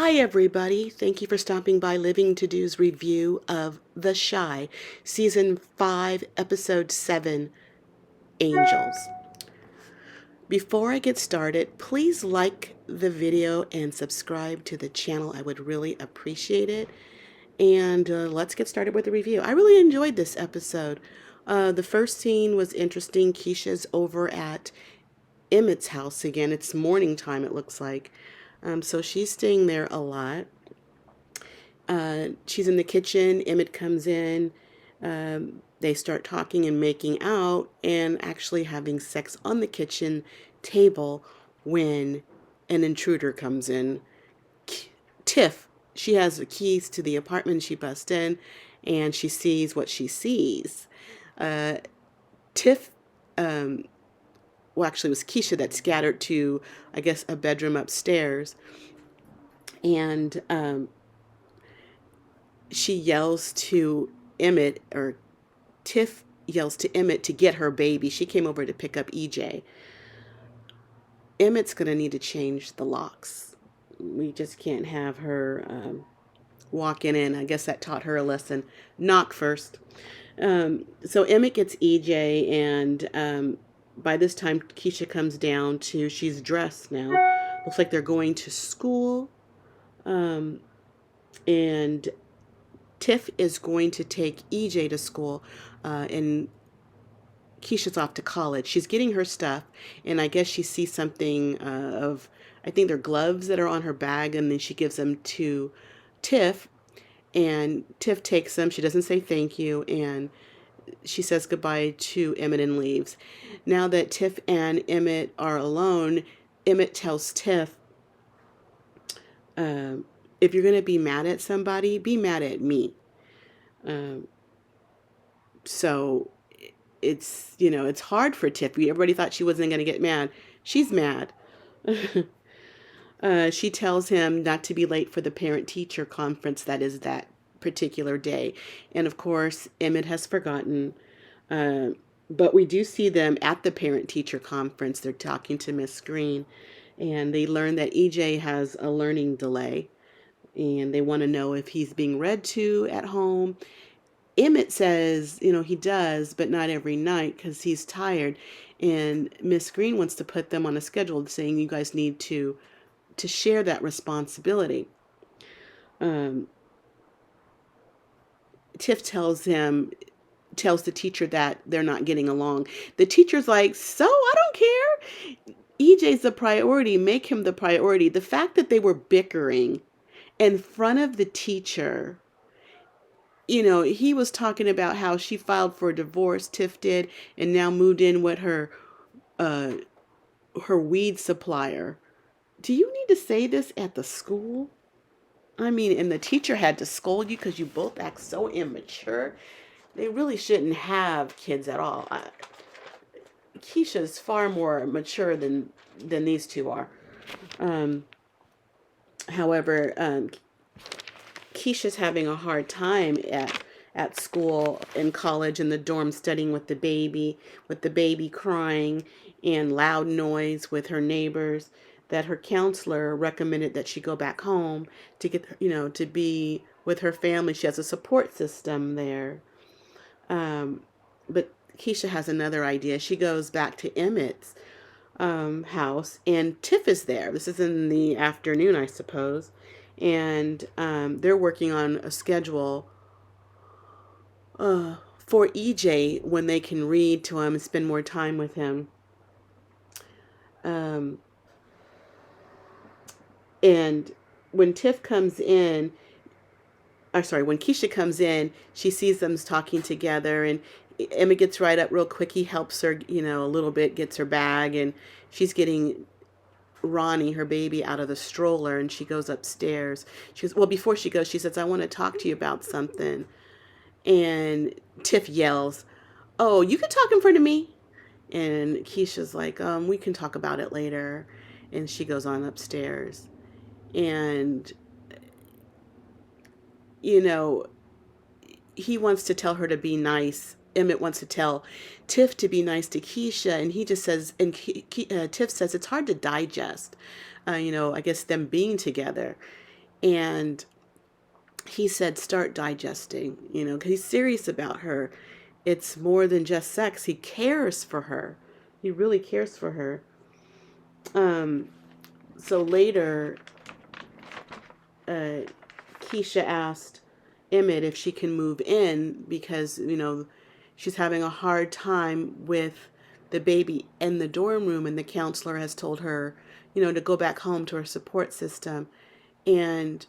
Hi, everybody. Thank you for stopping by Living To Do's review of The Shy, Season 5, Episode 7, Angels. Before I get started, please like the video and subscribe to the channel. I would really appreciate it. And let's get started with the review. I really enjoyed this episode. The first scene was interesting. Keisha's over at Emmett's house again. It's morning time, it looks like. So she's staying there a lot. She's in the kitchen. Emmett comes in. They start talking and making out and actually having sex on the kitchen table when an intruder comes in. Tiff, she has the keys to the apartment. She busts in and she sees what she sees. Tiff, actually, it was Keisha that scattered to, I guess, a bedroom upstairs. And she yells to Emmett, or Tiff yells to Emmett to get her baby. She came over to pick up EJ. Emmett's going to need to change the locks. We just can't have her walking in. I guess that taught her a lesson. Knock first. So Emmett gets EJ, and by this time, Keisha comes down to, she's dressed now. Looks like they're going to school. And Tiff is going to take EJ to school, and Keisha's off to college. She's getting her stuff, and I guess she sees something of, I think they're gloves that are on her bag, and then she gives them to Tiff, and Tiff takes them. She doesn't say thank you, and she says goodbye to Emmett and leaves. Now that Tiff and Emmett are alone, Emmett tells Tiff, if you're going to be mad at somebody, be mad at me. So it's, it's hard for Tiff. Everybody thought she wasn't going to get mad. She's mad. She tells him not to be late for the parent-teacher conference that is that particular day. And of course, Emmett has forgotten. But we do see them at the parent-teacher conference. They're talking to Miss Green, and they learn that EJ has a learning delay, and they want to know if he's being read to at home. Emmett says, he does, but not every night because he's tired. And Miss Green wants to put them on a schedule, saying you guys need to share that responsibility. Tiff tells the teacher that they're not getting along. The teacher's like, so I don't care. EJ's the priority. Make him the priority. The fact that they were bickering in front of the teacher, he was talking about how she filed for a divorce, Tiff did, and now moved in with her weed supplier. Do you need to say this at the school? I mean, and the teacher had to scold you because you both act so immature. They really shouldn't have kids at all. Keisha's far more mature than these two are. However, Keisha's having a hard time at school, in college, in the dorm, studying with the baby crying and loud noise with her neighbors, that her counselor recommended that she go back home to get, to be with her family. She has a support system there. But Keisha has another idea. She goes back to Emmett's house, and Tiff is there. This is in the afternoon, I suppose. And they're working on a schedule for EJ when they can read to him and spend more time with him. And when Tiff comes in, when Keisha comes in, she sees them talking together, and Emma gets right up real quick. He helps her, a little bit, gets her bag, and she's getting Ronnie, her baby, out of the stroller, and she goes upstairs. Before she goes, she says, I want to talk to you about something. And Tiff yells, oh, you can talk in front of me. And Keisha's like, we can talk about it later. And she goes on upstairs. And, he wants to tell her to be nice. Emmett wants to tell Tiff to be nice to Keisha, and he just says, and Tiff says it's hard to digest, I guess them being together. And he said, start digesting, you know, 'cause he's serious about her. It's more than just sex. He cares for her. He really cares for her. Um, so later, uh, Keisha asked Emmett if she can move in because, you know, she's having a hard time with the baby in the dorm room, and the counselor has told her, you know, to go back home to her support system. And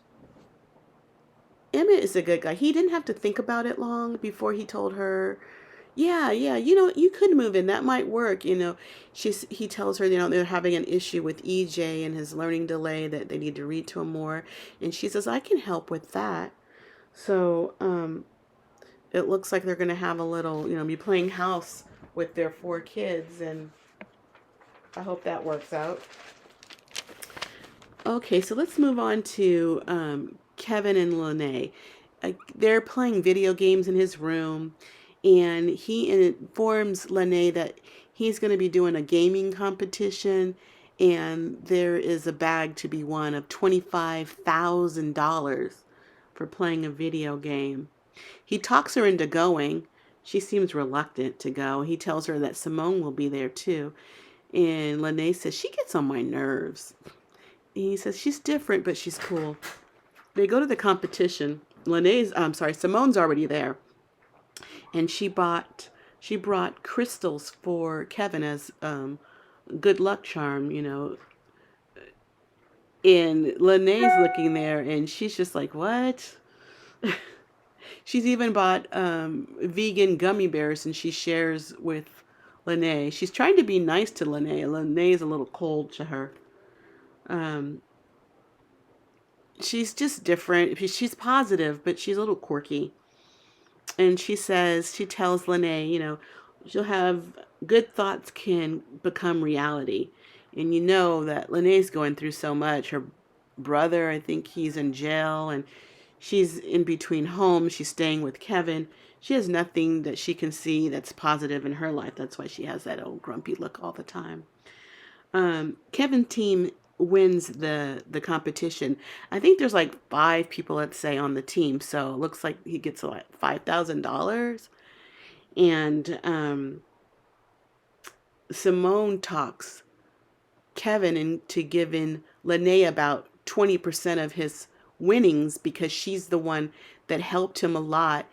Emmett is a good guy. He didn't have to think about it long before he told her, yeah, yeah, you know, you could move in. That might work. You know, he tells her, you know, they're having an issue with EJ and his learning delay, that they need to read to him more. And she says, I can help with that. So it looks like they're going to have a little, you know, be playing house with their 4 kids. And I hope that works out. Okay, so let's move on to Kevin and Lene. They're playing video games in his room, and he informs Lene that he's going to be doing a gaming competition, and there is a bag to be won of $25,000 for playing a video game. He talks her into going. She seems reluctant to go. He tells her that Simone will be there too. And Lene says, she gets on my nerves. And he says, she's different, but she's cool. They go to the competition. Simone's already there. And she brought crystals for Kevin as good luck charm, you know. And Lene's looking there, and she's just like, what? She's even bought vegan gummy bears, and she shares with Lene. She's trying to be nice to Lene. Lene's a little cold to her. She's just different. She's positive, but she's a little quirky. And she tells Lene, you know, she'll have good thoughts can become reality. And you know that Lene's going through so much. Her brother, I think he's in jail, and she's in between homes. She's staying with Kevin. She has nothing that she can see that's positive in her life. That's why she has that old grumpy look all the time. Kevin's team wins the competition. I think there's like 5 people, let's say, on the team. So it looks like he gets like $5,000. And Simone talks Kevin into giving Lene about 20% of his winnings because she's the one that helped him a lot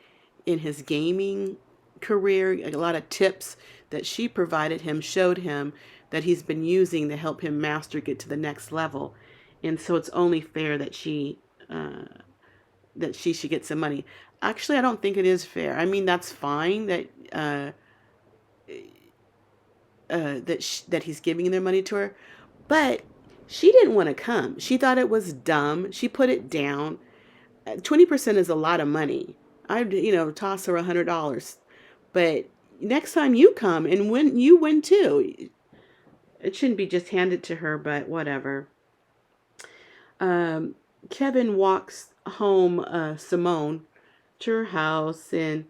in his gaming career. A lot of tips that she provided him showed him that he's been using to help him get to the next level. And so it's only fair that she should get some money. Actually, I don't think it is fair. I mean, that's fine that that he's giving their money to her, but she didn't want to come. She thought it was dumb. She put it down. 20% is a lot of money. I'd, you know, toss her $100. But next time you come and win, you win too. It shouldn't be just handed to her, but whatever. Kevin walks home Simone to her house, and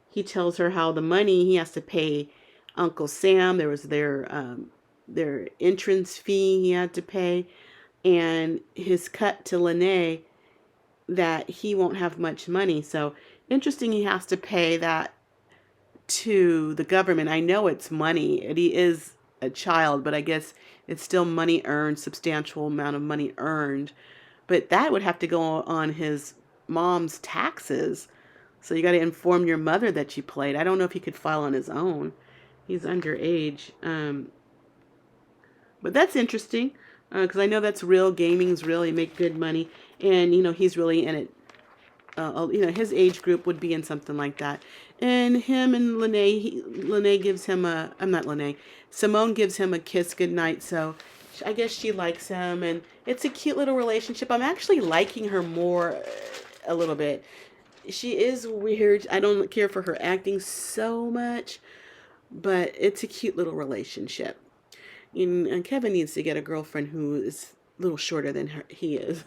he tells her how the money he has to pay Uncle Sam. There was their entrance fee he had to pay, and his cut to Lene that he won't have much money. So interesting, he has to pay that to the government. I know it's money, and he is a child, but I guess it's still money earned, substantial amount of money earned. But that would have to go on his mom's taxes. So you got to inform your mother that you played. I don't know if he could file on his own. He's underage. But that's interesting because I know that's real. Gaming's real. You make good money. And, you know, he's really in it. You know, his age group would be in something like that. And him and Lene gives him Simone gives him a kiss goodnight. So I guess she likes him. And it's a cute little relationship. I'm actually liking her more a little bit. She is weird. I don't care for her acting so much. But it's a cute little relationship. And Kevin needs to get a girlfriend who is a little shorter than he is.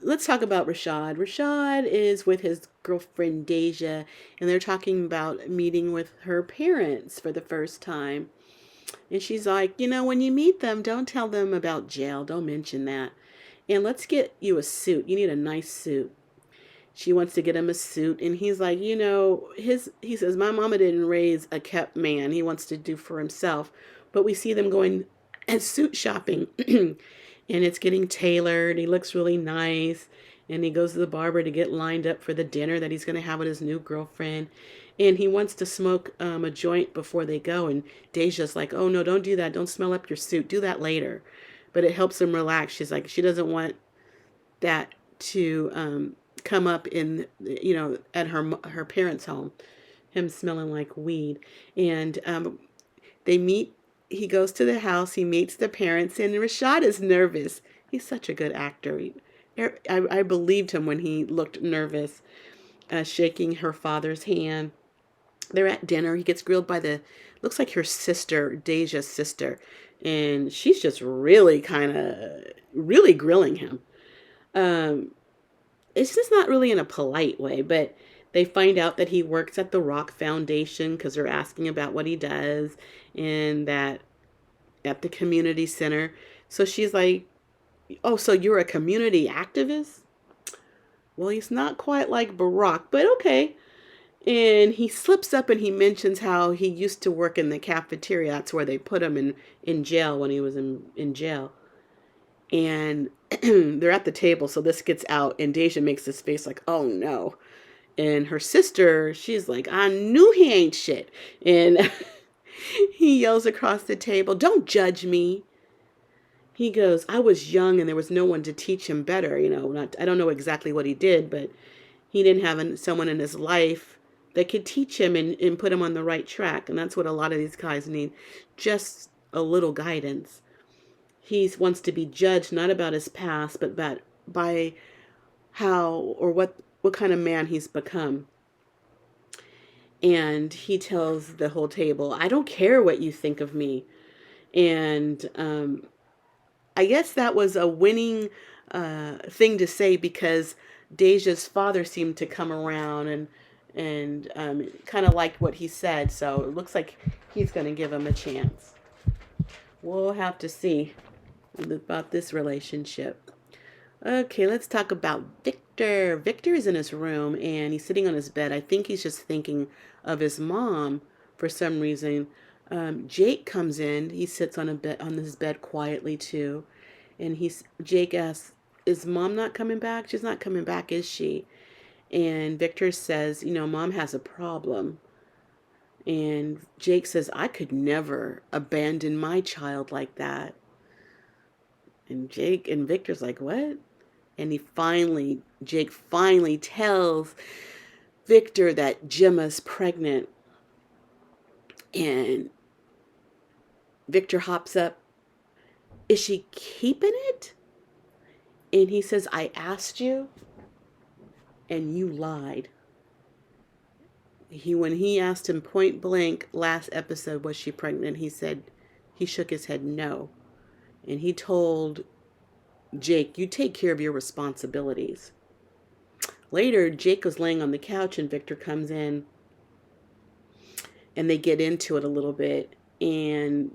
Let's talk about Rashad. Rashad is with his girlfriend Deja, and they're talking about meeting with her parents for the first time. And she's like, you know, when you meet them, don't tell them about jail. Don't mention that. and let's get you a suit. You need a nice suit. She wants to get him a suit, and he's like, he says, my mama didn't raise a kept man. He wants to do for himself. But we see them going and suit shopping, and it's getting tailored. He looks really nice, and he goes to the barber to get lined up for the dinner that he's going to have with his new girlfriend. And he wants to smoke a joint before they go, and Deja's like, oh no, don't do that. Don't smell up your suit. Do that later. But it helps him relax. She's like, she doesn't want that to come up in, at her parents' home, him smelling like weed. And they meet. He goes to the house. He meets the parents, and Rashad is nervous. He's such a good actor. I believed him when he looked nervous, shaking her father's hand. They're at dinner. He gets grilled by looks like her sister, Deja's sister, and she's just really really grilling him. It's just not really in a polite way, but they find out that he works at the Rock Foundation because they're asking about what he does, and that at the community center. So she's like, oh, so you're a community activist? Well, he's not quite like Barack, but okay. And he slips up and he mentions how he used to work in the cafeteria. That's where they put him in jail when he was in jail. And they're at the table, so this gets out, and Deja makes this face like, oh no. And her sister, she's like, I knew he ain't shit. And he yells across the table, don't judge me. He goes, I was young and there was no one to teach him better. I don't know exactly what he did, but he didn't have someone in his life that could teach him and put him on the right track. And that's what a lot of these guys need, just a little guidance. He wants to be judged not about his past, but by how or what kind of man he's become. And he tells the whole table, I don't care what you think of me. And I guess that was a winning thing to say, because Deja's father seemed to come around and kind of liked what he said. So it looks like he's going to give him a chance. We'll have to see about this relationship. Okay, let's talk about Victor. Victor is in his room and he's sitting on his bed. I think he's just thinking of his mom for some reason. Jake comes in. He sits on his bed quietly too, and Jake asks, "Is Mom not coming back? She's not coming back, is she?" And Victor says, Mom has a problem. And Jake says, I could never abandon my child like that. And Victor's like, what? And Jake finally tells Victor that Gemma's pregnant. And Victor hops up. Is she keeping it? And he says, I asked you and you lied. When he asked him point blank last episode, was she pregnant? He shook his head no. And he told Jake, you take care of your responsibilities. Later, Jake was laying on the couch and Victor comes in and they get into it a little bit and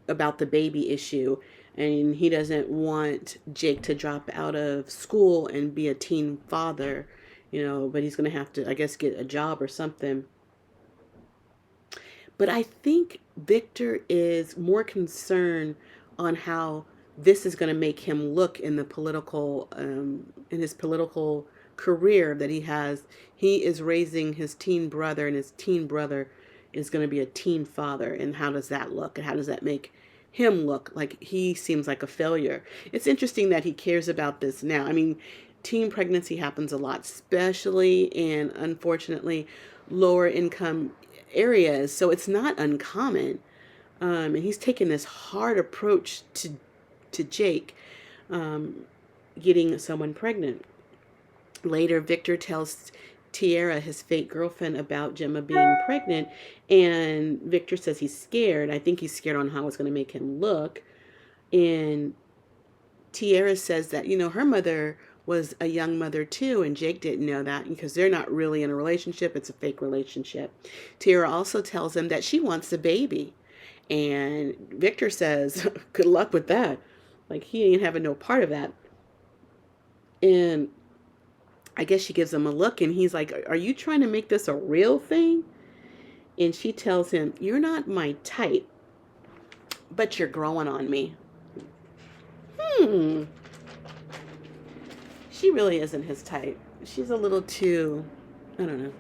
about the baby issue. And he doesn't want Jake to drop out of school and be a teen father, but he's going to have to, I guess, get a job or something. But I think Victor is more concerned on how this is going to make him look in his political career that he has. He is raising his teen brother, and his teen brother is going to be a teen father. And how does that look? And how does that make him look like he seems like a failure? It's interesting that he cares about this now. I mean, teen pregnancy happens a lot, especially in, unfortunately, lower income areas. So it's not uncommon. And he's taking this hard approach to Jake getting someone pregnant. Later, Victor tells Tiara, his fake girlfriend, about Gemma being pregnant, and Victor says he's scared. I think he's scared on how it's going to make him look. And Tiara says that, her mother was a young mother too, and Jake didn't know that because they're not really in a relationship. It's a fake relationship. Tiara also tells him that she wants a baby. And Victor says, good luck with that. Like, he ain't having no part of that. And I guess she gives him a look, and he's like, are you trying to make this a real thing? And she tells him, you're not my type, but you're growing on me. Hmm. She really isn't his type. She's a little too, I don't know.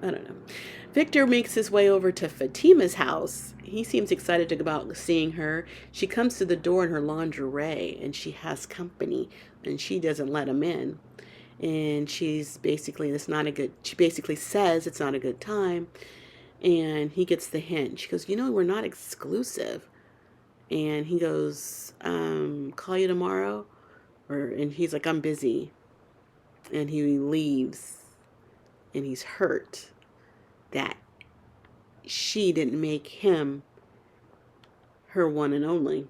I don't know. Victor makes his way over to Fatima's house. He seems excited about seeing her. She comes to the door in her lingerie, and she has company, and she doesn't let him in. And she's basically, it's not a good, she basically says it's not a good time. And he gets the hint. She goes, we're not exclusive. And he goes, call you tomorrow. And he's like, I'm busy. And he leaves. And he's hurt that she didn't make him her one and only.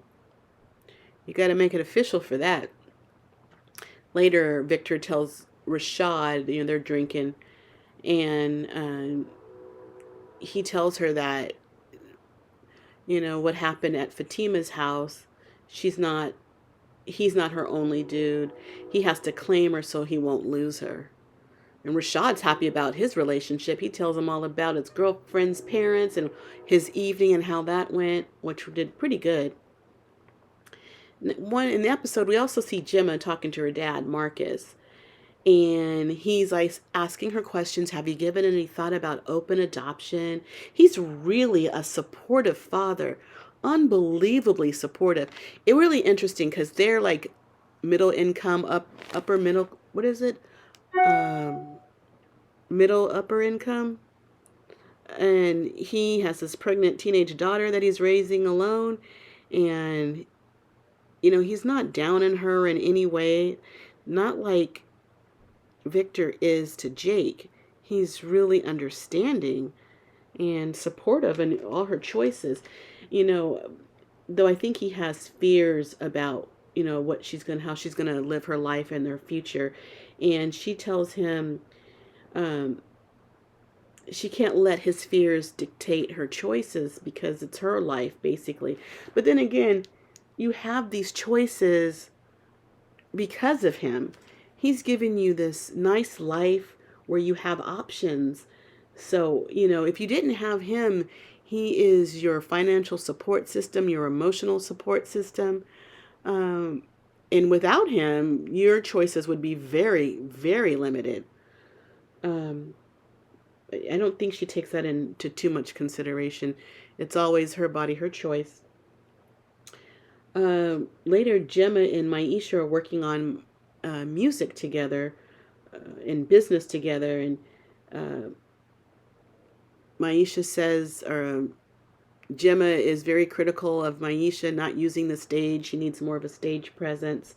You got to make it official for that. Later, Victor tells Rashad, they're drinking, and he tells her that, what happened at Fatima's house, he's not her only dude. He has to claim her so he won't lose her. And Rashad's happy about his relationship. He tells him all about his girlfriend's parents and his evening and how that went, which did pretty good. In the episode, we also see Gemma talking to her dad, Marcus. And he's like asking her questions. Have you given any thought about open adoption? He's really a supportive father. Unbelievably supportive. It really interesting because they're like middle income, upper middle, what is it? Middle upper income. And he has this pregnant teenage daughter that he's raising alone. And, he's not down on her in any way. Not like Victor is to Jake. He's really understanding and supportive in all her choices. Though I think he has fears about, how she's going to live her life and their future. And she tells him she can't let his fears dictate her choices because it's her life, basically. But then again, you have these choices because of him. He's given you this nice life where you have options. So, if you didn't have him, he is your financial support system, your emotional support system. And without him, your choices would be very, very limited. I don't think she takes that into too much consideration. It's always her body, her choice. Later, Gemma and Maisha are working on music together, in business together, and Maisha says, or Gemma is very critical of Maisha not using the stage. She needs more of a stage presence.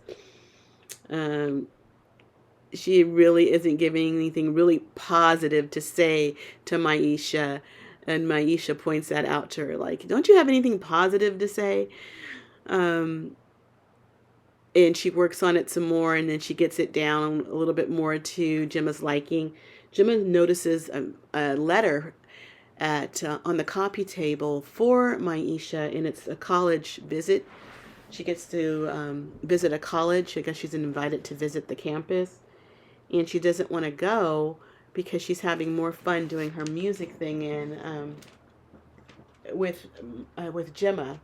She really isn't giving anything really positive to say to Maisha, and Maisha points that out to her, like, don't you have anything positive to say? And she works on it some more, and then she gets it down a little bit more to Gemma's liking. Gemma notices a letter on the copy table for Maisha, and it's a college visit. She gets to visit a college. I guess she's invited to visit the campus, and she doesn't want to go because she's having more fun doing her music thing with Gemma.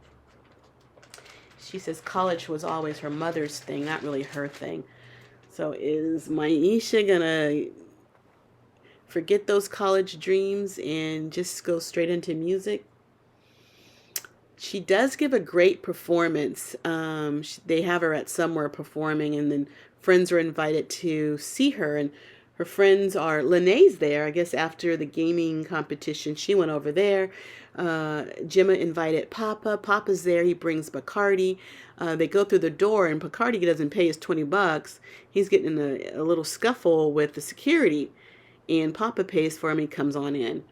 She says college was always her mother's thing, not really her thing. So is Maisha gonna forget those college dreams and just go straight into music? She does give a great performance. They have her at somewhere performing, and then friends are invited to see her, and her friends are, Lene's there, I guess after the gaming competition. She went over there. Gemma invited Papa. Papa's there. He brings Bacardi. They go through the door, and Bacardi doesn't pay his $20. He's getting in a little scuffle with the security, and Papa pays for him. He comes on in.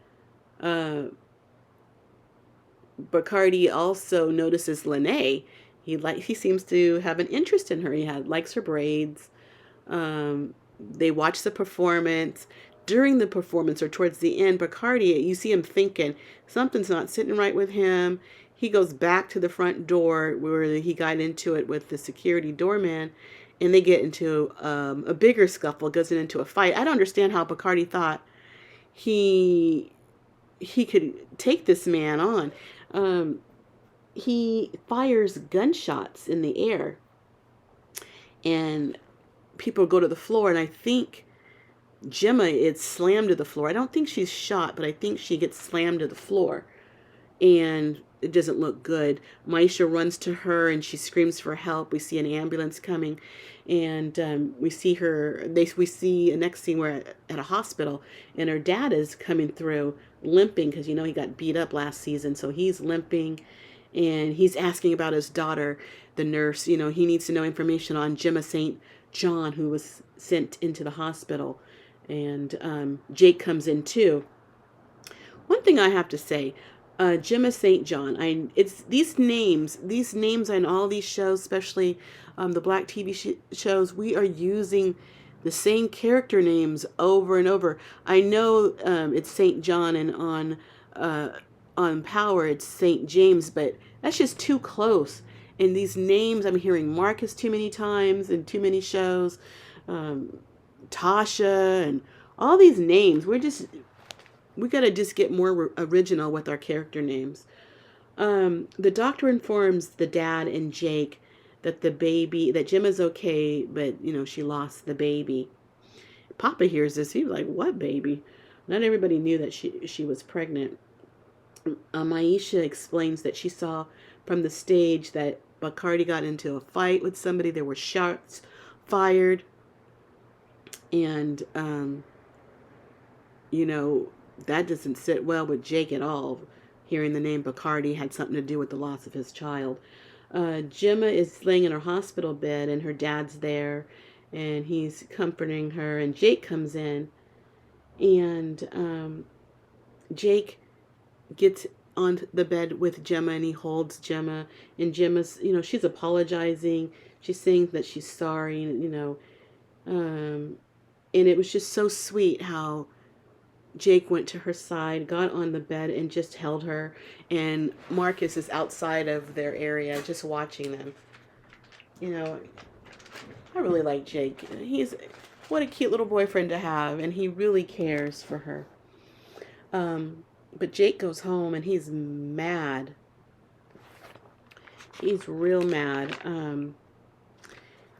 Bacardi also notices Lene. He seems to have an interest in her. He likes her braids. They watch the performance. During the performance or towards the end, Bacardi, you see him thinking something's not sitting right with him. He goes back to the front door where he got into it with the security doorman, and they get into a bigger scuffle, goes into a fight. I don't understand how Bacardi thought he he could take this man on. Um, he fires gunshots in the air, and people go to the floor, and I think Gemma is slammed to the floor. I don't think she's shot, but I think she gets slammed to the floor, and it doesn't look good. Maisha runs to her and she screams for help. We see an ambulance coming, and we see her. We see a next scene where at a hospital, and her dad is coming through limping because he got beat up last season, so he's limping, and he's asking about his daughter. The nurse, he needs to know information on Gemma St. John, who was sent into the hospital, and Jake comes in too. One thing I have to say, Gemma St. John. It's these names on all these shows, especially the black TV shows. We are using the same character names over and over. I know it's St. John, and on Power it's St. James, but that's just too close. And these names, I'm hearing Marcus too many times in too many shows, Tasha, and all these names. We got to just get more original with our character names. The doctor informs the dad and Jake that that Gemma's okay, but she lost the baby. Papa hears this. He's like, "What baby?" Not everybody knew that she was pregnant. Maisha explains that she saw from the stage that Bacardi got into a fight with somebody. There were shots fired, and that doesn't sit well with Jake at all. Hearing the name Bacardi had something to do with the loss of his child. Gemma is laying in her hospital bed, and her dad's there, and he's comforting her. And Jake comes in, and Jake gets on the bed with Gemma, and he holds Gemma. And Gemma's, she's apologizing. She's saying that she's sorry, and it was just so sweet how Jake went to her side, got on the bed, and just held her. And Marcus is outside of their area, just watching them. I really like Jake. What a cute little boyfriend to have, and he really cares for her. But Jake goes home, and he's mad. He's real mad.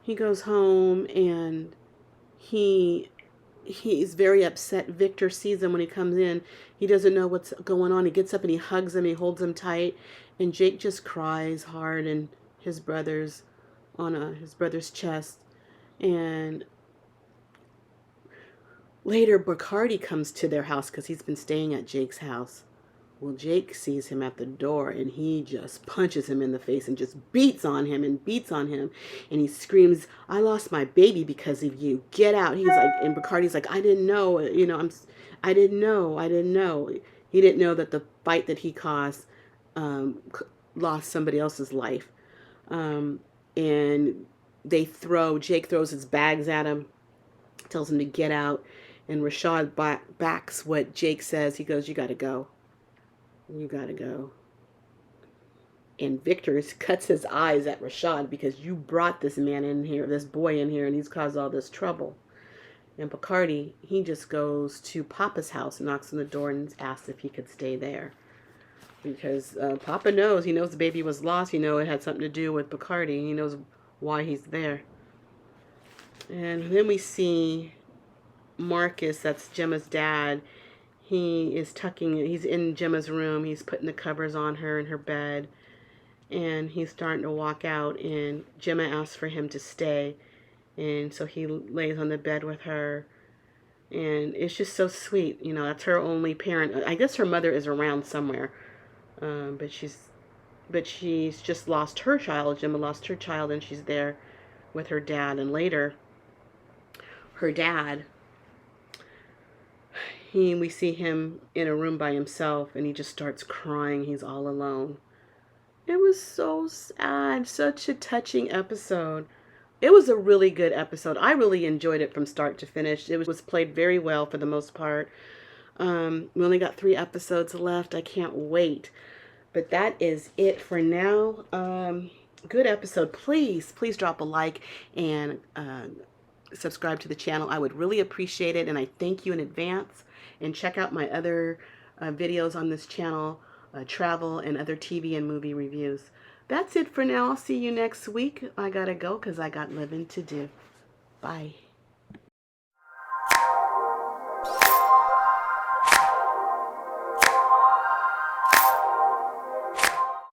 He goes home, and he's very upset. Victor sees him when he comes in. He doesn't know what's going on. He gets up and he hugs him. He holds him tight, and Jake just cries hard in his brother's chest. And later, Bacardi comes to their house because he's been staying at Jake's house. Well, Jake sees him at the door, and he just punches him in the face and just beats on him. And he screams, "I lost my baby because of you. Get out." He's like, and Bacardi's like, "I didn't know, I didn't know. He didn't know that the fight that he caused lost somebody else's life." And Jake throws his bags at him, tells him to get out. And Rashad backs what Jake says. He goes, "You got to go. You got to go." And Victor cuts his eyes at Rashad because you brought this man in here, this boy in here, and he's caused all this trouble. And Bacardi, he just goes to Papa's house, knocks on the door, and asks if he could stay there. Because Papa knows. He knows the baby was lost. It had something to do with Bacardi. He knows why he's there. And then we see Marcus, that's Gemma's dad. He's in Gemma's room. He's putting the covers on her in her bed. And he's starting to walk out. And Gemma asks for him to stay. And so he lays on the bed with her. And it's just so sweet. That's her only parent. I guess her mother is around somewhere. But she's just lost her child. Gemma lost her child, and she's there with her dad. And later, her dad, we see him in a room by himself, and he just starts crying. He's all alone. It was so sad. Such a touching episode. It was a really good episode. I really enjoyed it from start to finish. It was played very well for the most part. We only got 3 episodes left. I can't wait. But that is it for now. Good episode. Please, please drop a like and subscribe to the channel. I would really appreciate it, and I thank you in advance. And check out my other videos on this channel, travel and other TV and movie reviews. That's it for now. I'll see you next week. I gotta go because I got living to do. Bye.